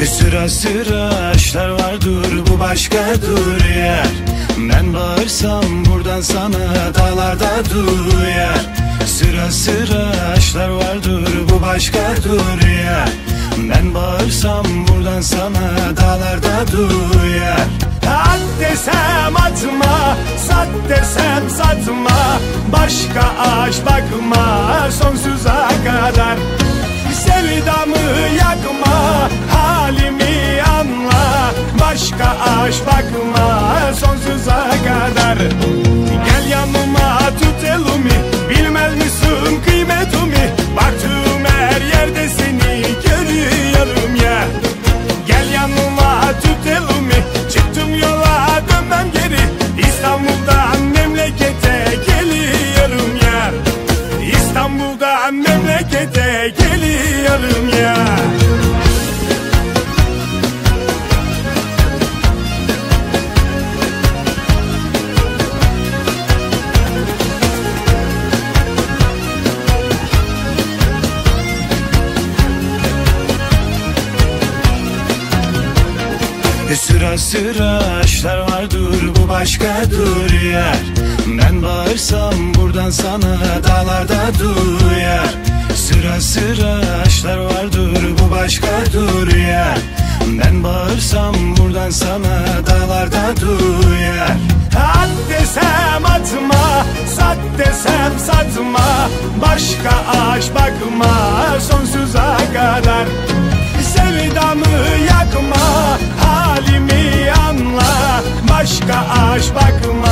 Sıra sıra aşklar var, dur bu başkadır yer. Ben bağırsam buradan sana dağlarda duyar. Sıra sıra aşklar var, dur bu başkadır yer. Ben bağırsam buradan sana dağlarda duyar. At desem atma, sat desem satma, başka aşk bakma sonsuza kadar. Sevdamı yakma, halimi anla, başka aşk bakma sonsuza kadar. Gel yanıma tut elimi, bilmez misin kıymetimi, baktığım her yerde seni görüyorum ya. Gel yanıma tut elimi, çıktım yola dönmem geri, İstanbul'dan memlekete geliyorum ya. İstanbul'dan memlekete geliyorum ya. Sıra sıra aşklar var, dur bu başkadır yer. Ben bağırsam buradan sana dağlarda duyar. Sıra sıra aşklar var, dur bu başkadır yer. Ben bağırsam buradan sana dağlarda duyar. At desem atma, sat desem satma, başka aşk bakma sonsuza kadar. Sevdamı yakma, halimi anla, başka aşk bakma